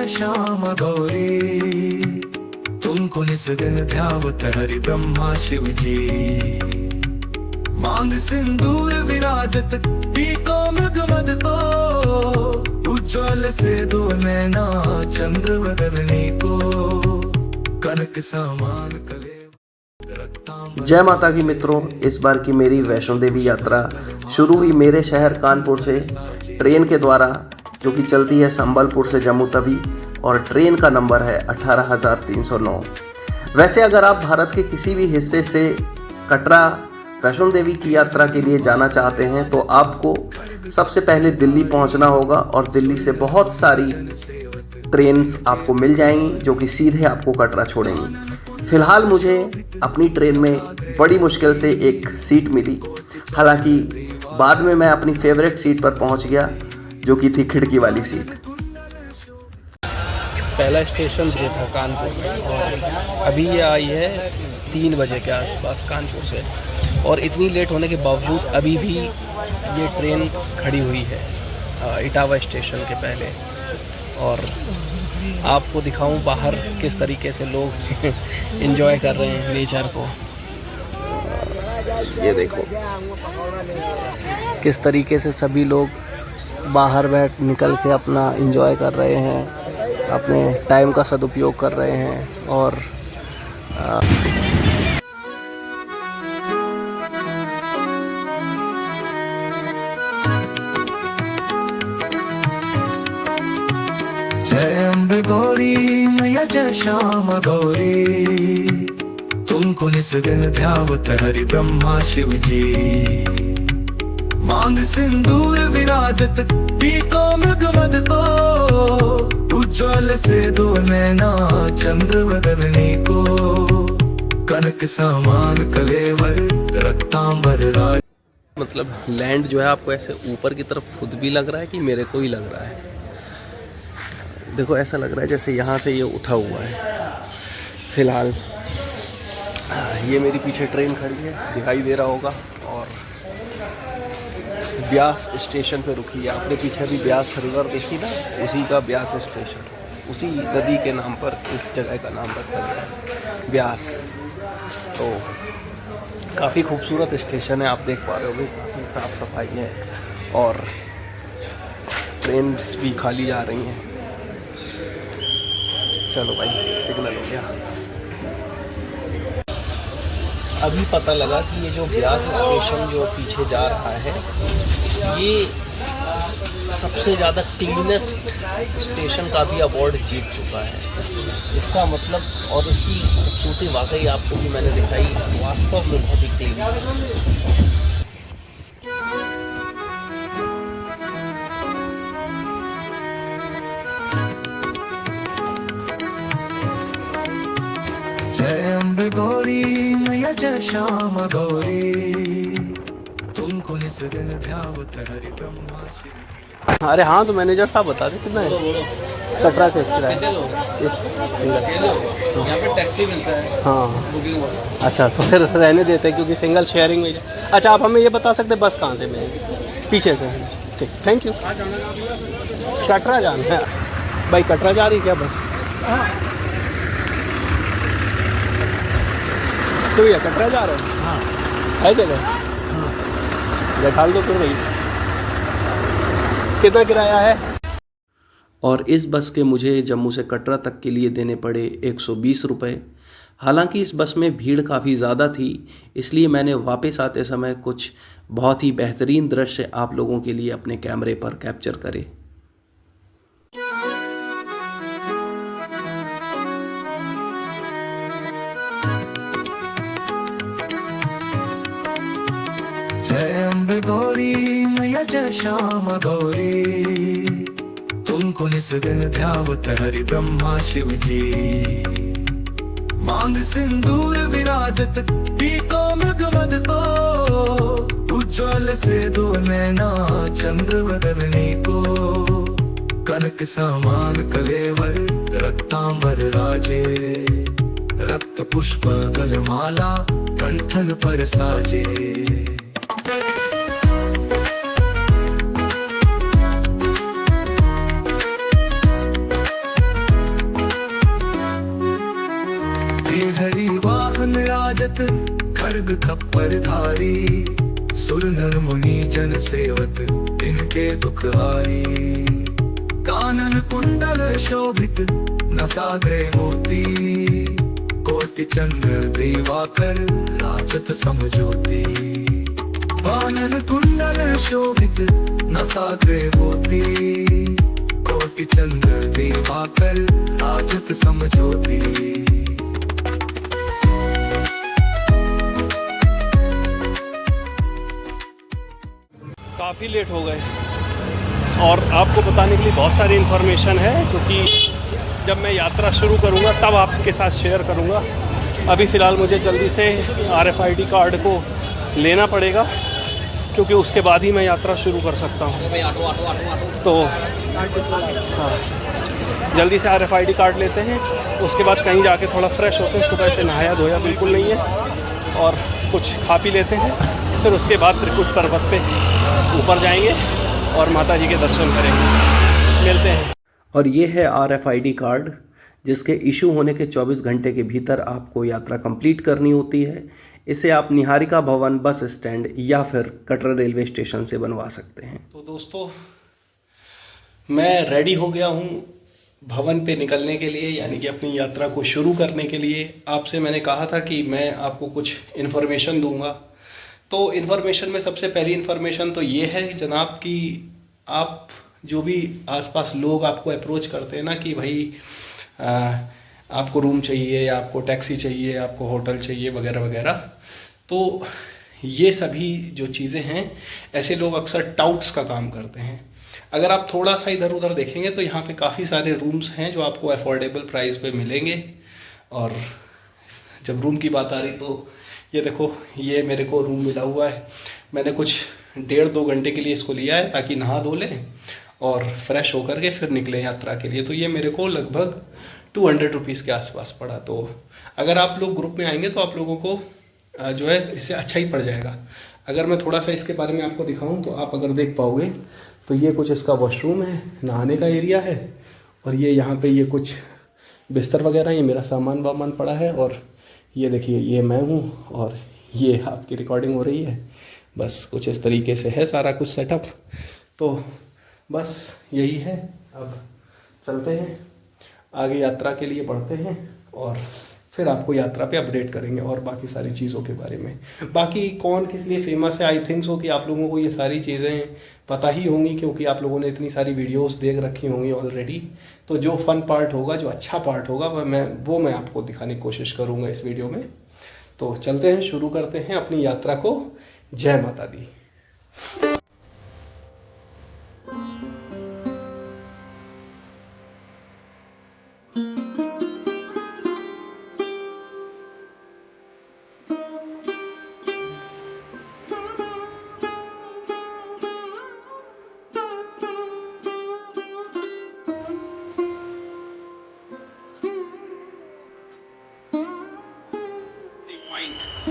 जय श्याम गौरी, तुमको निस दिन ध्यावत हरि ब्रह्मा शिव जी। मांग सिंदूर विराजत पीतो मृगमद को, उज्ज्वल से दो नैना चंद्र वदनी को, कनक समान कले। जय माता की मित्रों, इस बार की मेरी वैष्णो देवी यात्रा शुरू हुई मेरे शहर कानपुर से ट्रेन के द्वारा, जो कि चलती है संबलपुर से जम्मू तवी, और ट्रेन का नंबर है 18,309। वैसे अगर आप भारत के किसी भी हिस्से से कटरा वैष्णो देवी की यात्रा के लिए जाना चाहते हैं तो आपको सबसे पहले दिल्ली पहुंचना होगा, और दिल्ली से बहुत सारी ट्रेन्स आपको मिल जाएंगी जो कि सीधे आपको कटरा छोड़ेंगी। फिलहाल मुझे अपनी ट्रेन में बड़ी मुश्किल से एक सीट मिली, हालांकि बाद में मैं अपनी फेवरेट सीट पर पहुंच गया, जो कि थी खिड़की वाली सीट। पहला स्टेशन ये था कानपुर, और अभी ये आई है 3 बजे के आसपास कानपुर से, और इतनी लेट होने के बावजूद अभी भी ये ट्रेन खड़ी हुई है इटावा स्टेशन के पहले। और आपको दिखाऊं बाहर किस तरीके से लोग एंजॉय कर रहे हैं नेचर को। ये देखो किस तरीके से सभी लोग बाहर निकल के अपना एंजॉय कर रहे हैं, अपने टाइम का सदुपयोग कर रहे हैं। और जय अम्बे गौरी मैया जय श्याम गौरी, तुमको निस दिन ध्यावत हरि ब्रह्मा शिव जी। मांग सिंदूर विराजत पीतो मृगमद को, उज्ज्वल से दो नैना चंद्र वदनी को, कनक समान कलेवर रक्तांबर राज। मतलब लैंड जो है आपको ऐसे ऊपर की तरफ खुद भी लग रहा है कि मेरे को ही लग रहा है। देखो ऐसा लग रहा है जैसे यहाँ से ये उठा हुआ है। फिलहाल ये मेरी पीछे ट्रेन खड़ी है, दिखाई दे रहा होगा, और ब्यास स्टेशन पे रुकी है। आपने पीछे अभी ब्यास रिवर देखी ना, उसी का ब्यास स्टेशन, उसी नदी के नाम पर इस जगह का नाम रखा गया है ब्यास। तो काफ़ी खूबसूरत स्टेशन है, आप देख पा रहे होगे, काफ़ी साफ़ सफाई है, और ट्रेन्स भी खाली जा रही हैं। चलो भाई, सिग्नल हो गया। अभी पता लगा कि ये जो ब्यास स्टेशन जो पीछे जा रहा है, ये सबसे ज़्यादा क्लीनेस्ट स्टेशन का भी अवार्ड जीत चुका है। इसका मतलब, और इसकी खूबसूरती वाकई आपको भी मैंने दिखाई, वास्तव में बहुत ही क्लीन है। जय अम्बे गौरी मैया जय श्याम गौरी, तुमको निस दिन ध्यावत हरि ब्रह्मा शिव जी। अरे हाँ, तो मैनेजर साहब बता दे कितना है कटरा का किराया। यहाँ पे टैक्सी मिलता है। हाँ अच्छा, तो फिर रहने देते हैं क्योंकि सिंगल शेयरिंग में। अच्छा, आप हमें ये बता सकते हैं बस कहाँ से मिलेगी? पीछे से। ठीक, थैंक यू। कटरा जाना है भाई? कटरा जा रही क्या बस? तो भैया कटरा जा रहे हैं? हाँ है जगह। बैठा दो फिर भाई। कितना किराया है? और इस बस के मुझे जम्मू से कटरा तक के लिए देने पड़े 120 रुपये। हालांकि इस बस में भीड़ काफ़ी ज़्यादा थी, इसलिए मैंने वापस आते समय कुछ बहुत ही बेहतरीन दृश्य आप लोगों के लिए अपने कैमरे पर कैप्चर करे। जय अम्बे गौरी मैया जय श्याम गौरी, तुमको निस दिन ध्यावत हरि ब्रह्मा शिव जी। मांग सिंदूर विराजत पीतो मृगमद को, उज्ज्वल से दो नैना चंद्र वदनी को, कनक समान कलेवर रक्तांबर राजे। रक्त पुष्प गलमाला कंठन पर साजे। हरि वाहन राजत खड्ग खप्पर धारी, सुर नर मुनि जन सेवक इनके दुख हारी। कानन कुंडल शोभित नसाग्रे मोती, कोटि चंद्र दिवाकर राजत समज्योति। कानन कुंडल शोभित नसाग्रे मोती, कोटि चंद्र दिवाकर राजत समज्योति। काफ़ी लेट हो गए और आपको बताने के लिए बहुत सारी इन्फॉर्मेशन है, क्योंकि जब मैं यात्रा शुरू करूंगा तब आपके साथ शेयर करूंगा। अभी फ़िलहाल मुझे जल्दी से RFID कार्ड को लेना पड़ेगा, क्योंकि उसके बाद ही मैं यात्रा शुरू कर सकता हूं। तो हाँ, जल्दी से RFID कार्ड लेते हैं, उसके बाद कहीं जाके थोड़ा फ्रेश होते हैं। सुबह से नहाया धोया बिल्कुल नहीं है, और कुछ खा पी लेते हैं। फिर उसके बाद त्रिकुट पर्वत पे ऊपर जाएंगे और माता जी के दर्शन करेंगे। मिलते हैं। और ये है RFID कार्ड, जिसके इशू होने के 24 घंटे के भीतर आपको यात्रा कंप्लीट करनी होती है। इसे आप निहारिका भवन बस स्टैंड या फिर कटरा रेलवे स्टेशन से बनवा सकते हैं। तो दोस्तों, मैं रेडी हो गया हूँ भवन पे निकलने के लिए, यानी कि अपनी यात्रा को शुरू करने के लिए। आपसे मैंने कहा था कि मैं आपको कुछ इन्फॉर्मेशन दूंगा। तो इन्फॉर्मेशन में सबसे पहली इन्फॉर्मेशन तो ये है जनाब कि आप जो भी आसपास लोग आपको अप्रोच करते हैं ना कि भाई आपको रूम चाहिए, या आपको टैक्सी चाहिए, आपको होटल चाहिए वगैरह वगैरह, तो ये सभी जो चीज़ें हैं, ऐसे लोग अक्सर टाउट्स का काम करते हैं। अगर आप थोड़ा सा इधर उधर देखेंगे तो यहाँ पे काफ़ी सारे रूम्स हैं जो आपको अफोर्डेबल प्राइस पे मिलेंगे। और जब रूम की बात आ रही तो ये देखो, ये मेरे को रूम मिला हुआ है। मैंने कुछ 1.5-2 घंटे के लिए इसको लिया है ताकि नहा धो लें और फ्रेश होकर के फिर निकले यात्रा के लिए। तो ये मेरे को लगभग 200 रुपीज़ के आसपास पड़ा। तो अगर आप लोग ग्रुप में आएंगे तो आप लोगों को जो है इससे अच्छा ही पड़ जाएगा। अगर मैं थोड़ा सा इसके बारे में आपको दिखाऊं तो आप अगर देख पाओगे तो ये कुछ इसका वॉशरूम है, नहाने का एरिया है, और ये यहाँ पे ये कुछ बिस्तर वगैरह, ये मेरा सामान वामान पड़ा है। और ये देखिए, ये मैं हूँ और ये आपकी रिकॉर्डिंग हो रही है। बस कुछ इस तरीके से है सारा कुछ सेटअप। तो बस यही है। अब चलते हैं आगे, यात्रा के लिए बढ़ते हैं और फिर आपको यात्रा पे अपडेट करेंगे और बाकी सारी चीज़ों के बारे में। बाकी कौन किस लिए फेमस है, आई थिंक सो कि आप लोगों को ये सारी चीज़ें पता ही होंगी, क्योंकि आप लोगों ने इतनी सारी वीडियोस देख रखी होंगी ऑलरेडी। तो जो फन पार्ट होगा, जो अच्छा पार्ट होगा, वो मैं आपको दिखाने की कोशिश करूँगा इस वीडियो में। तो चलते हैं, शुरू करते हैं अपनी यात्रा को। जय माता दी।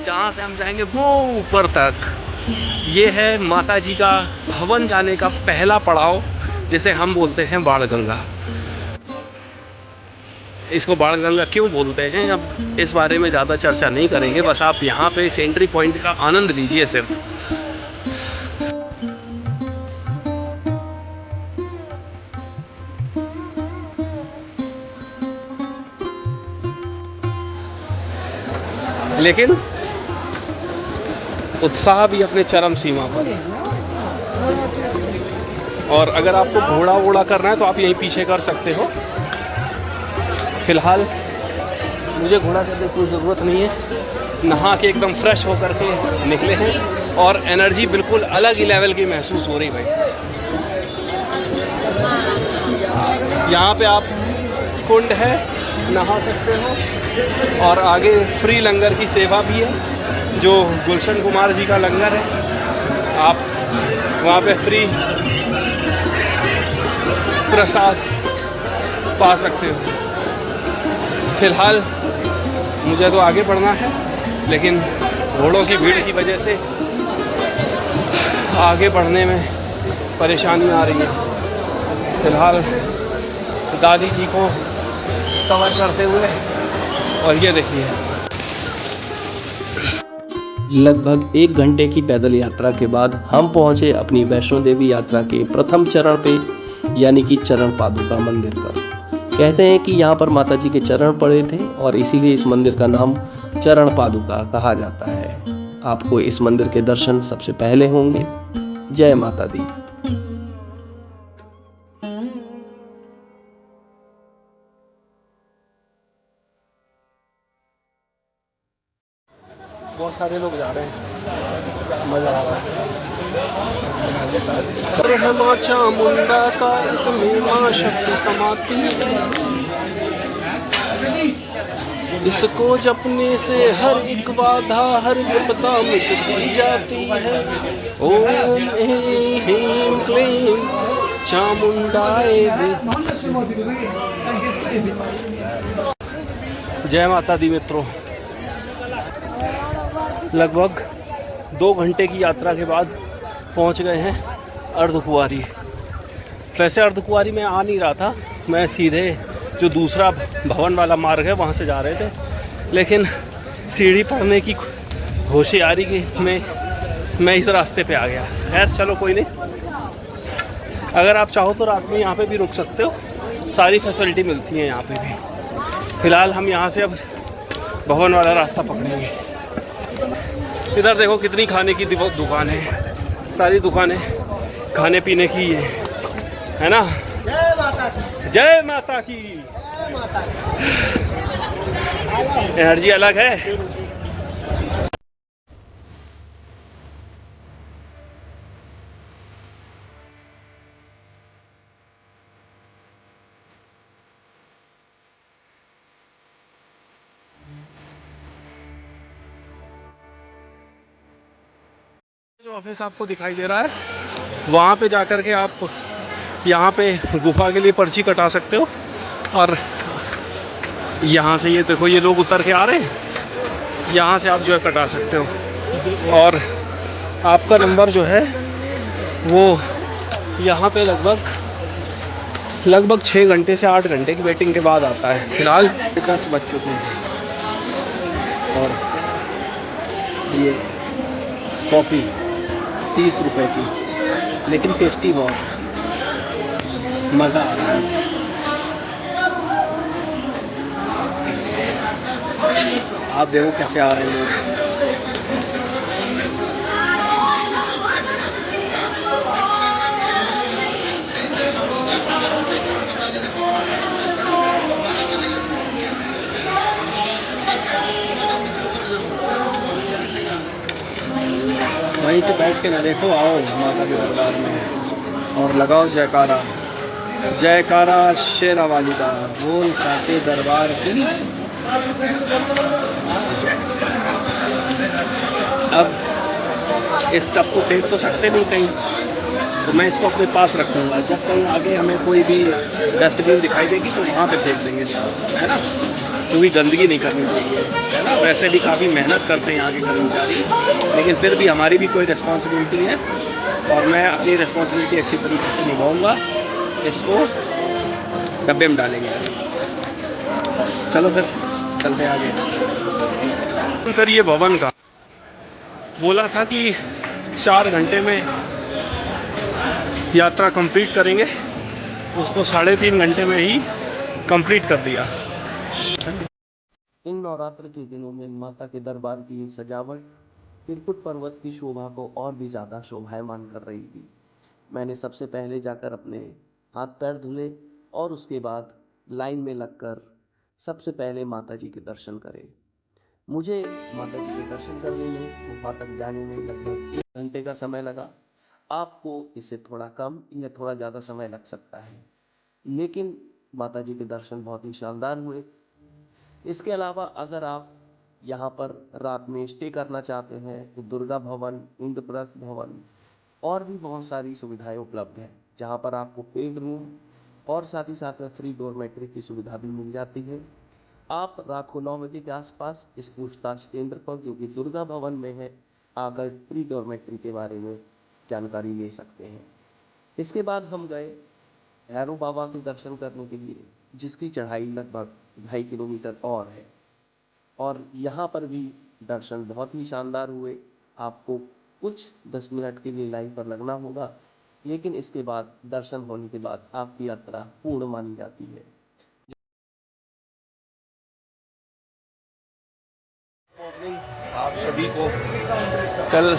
जहाँ से हम जाएंगे वो ऊपर तक, ये है माता जी का भवन जाने का पहला पड़ाव, जिसे हम बोलते हैं बाणगंगा। इसको बाणगंगा क्यों बोलते हैं, अब इस बारे में ज़्यादा चर्चा नहीं करेंगे। बस आप यहाँ पे इस एंट्री पॉइंट का आनंद लीजिए सिर्फ। लेकिन उत्साह भी अपने चरम सीमा पर। और अगर आपको घोड़ा वोड़ा करना है तो आप यहीं पीछे कर सकते हो। फिलहाल मुझे घोड़ा करने की कोई ज़रूरत नहीं है। नहा के एकदम फ्रेश होकर के निकले हैं और एनर्जी बिल्कुल अलग ही लेवल की महसूस हो रही भाई। यहाँ पे आप कुंड है, नहा सकते हो, और आगे फ्री लंगर की सेवा भी है, जो गुलशन कुमार जी का लंगर है। आप वहाँ पे फ्री प्रसाद पा सकते हो। फिलहाल मुझे तो आगे बढ़ना है, लेकिन घोड़ों की भीड़ की वजह से आगे बढ़ने में परेशानी आ रही है। फिलहाल दादी जी को कवर करते हुए और ये देखिए, लगभग 1 घंटे की पैदल यात्रा के बाद हम पहुंचे अपनी वैष्णो देवी यात्रा के प्रथम चरण पे, यानी कि चरण पादुका मंदिर पर। कहते हैं कि यहाँ पर माता जी के चरण पड़े थे और इसीलिए इस मंदिर का नाम चरण पादुका कहा जाता है। आपको इस मंदिर के दर्शन सबसे पहले होंगे। जय माता दी। बहुत सारे लोग जा रहे हैं, मजा आ रहा है। माँ चामुंडा का इसमें माँ शक्ति समाती, इसको जपने से हर एक बाधा हर विपदा मिटती जाती है। ओम ह्रीं क्लीं चामुंडाए। जय माता दी मित्रों। लगभग 2 घंटे की यात्रा के बाद पहुंच गए हैं अर्धकुंवारी। वैसे अर्धकुंवारी में आ नहीं रहा था, मैं सीधे जो दूसरा भवन वाला मार्ग है वहाँ से जा रहे थे, लेकिन सीढ़ी पड़ने की होशियारी की मैं इस रास्ते पे आ गया। खैर चलो कोई नहीं, अगर आप चाहो तो रात में यहाँ पे भी रुक सकते हो, सारी फैसिलिटी मिलती है यहाँ पे भी। फिलहाल हम यहाँ से अब भवन वाला रास्ता पकड़ेंगे। इधर देखो कितनी खाने की दुकान है, सारी दुकानें खाने पीने की है ना। जय माता की, जय माता की। एनर्जी अलग है। जो ऑफिस आपको दिखाई दे रहा है, वहाँ पे जाकर के आप यहाँ पे गुफा के लिए पर्ची कटा सकते हो। और यहाँ से ये देखो, ये लोग उतर के आ रहे हैं, यहाँ से आप जो है कटा सकते हो। और आपका नंबर जो है वो यहाँ पे लगभग 6 घंटे से 8 घंटे की वेटिंग के बाद आता है। फिलहाल 10 बज चुके हैं और ये कॉफ़ी 30 रुपए की, लेकिन टेस्टी बहुत, मज़ा आ रहा है। आप देखो कैसे आ रहे हैं लोग। वहीं से बैठ के ना देखो, आओ माता के दरबार में और लगाओ जयकारा। जयकारा शेरा वाली का, बोल साचे दरबार की। अब इस कप को फेंक तो सकते नहीं कहीं, तो मैं इसको अपने पास रखूँगा। जब कहीं आगे हमें कोई भी डस्टबिन दिखाई देगी तो वहाँ पे फेंक देंगे, है ना, क्योंकि गंदगी नहीं करनी चाहिए, है ना। वैसे भी काफ़ी मेहनत करते हैं यहाँ के कर्मचारी, लेकिन फिर भी हमारी भी कोई रिस्पॉन्सिबिलिटी है और मैं अपनी रिस्पॉन्सिबिलिटी अच्छी तरीके से निभाऊँगा। इसको डब्बे में डालेंगे। चलो फिर चलते आगे। फिर ये भवन का बोला था कि 4 घंटे में यात्रा कंप्लीट करेंगे, उसको 3.5 घंटे में ही कंप्लीट कर दिया। इन नवरात्र के दिनों में माता के दरबार की सजावट त्रिकुट पर्वत की शोभा को और भी ज़्यादा शोभायमान कर रही थी। मैंने सबसे पहले जाकर अपने हाथ पैर धुले और उसके बाद लाइन में लगकर सबसे पहले माता जी के दर्शन करे। मुझे माता जी के दर्शन करने में, गुफा तक जाने में लगभग 1 घंटे का समय लगा। आपको इससे थोड़ा कम या थोड़ा ज़्यादा समय लग सकता है, लेकिन माता जी के दर्शन बहुत ही शानदार हुए। इसके अलावा अगर आप यहाँ पर रात में स्टे करना चाहते हैं तो दुर्गा भवन, इंद्रप्रस्थ भवन और भी बहुत सारी सुविधाएं उपलब्ध हैं, जहाँ पर आपको पेड रूम और साथ ही साथ में फ्री डॉर्मेट्री की सुविधा भी मिल जाती है। आप रात को 9 बजे के आसपास इस पूछताछ केंद्र पर, जो कि दुर्गा भवन में है, आकर फ्री डॉर्मेट्री के बारे में जानकारी ले सकते हैं। इसके बाद हम गए भैरव बाबा के दर्शन करने के लिए, जिसकी चढ़ाई लगभग 2.5 किलोमीटर और है। और यहाँ पर भी दर्शन बहुत ही शानदार हुए। आपको कुछ 10 मिनट के लिए लाइन पर लगना होगा, लेकिन इसके बाद दर्शन होने के बाद आपकी यात्रा पूर्ण मानी जाती है। आप सभी को कल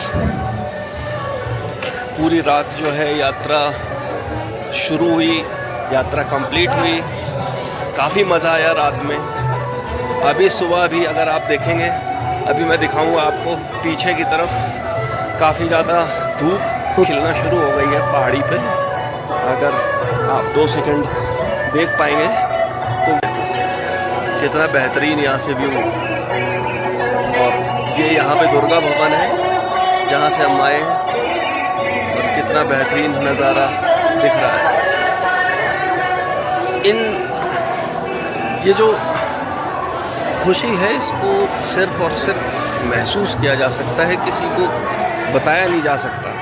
पूरी रात जो है यात्रा शुरू हुई, यात्रा कंप्लीट हुई, काफ़ी मज़ा आया रात में। अभी सुबह भी अगर आप देखेंगे, अभी मैं दिखाऊंगा आपको पीछे की तरफ काफ़ी ज़्यादा धूप खिलना शुरू हो गई है पहाड़ी पे। अगर आप 2 सेकंड देख पाएंगे तो कितना बेहतरीन यहाँ से व्यू। और ये यहाँ पे दुर्गा भवन है जहाँ से हम आए हैं, और कितना बेहतरीन नज़ारा दिख रहा है। ये जो खुशी है इसको सिर्फ और सिर्फ महसूस किया जा सकता है, किसी को बताया नहीं जा सकता।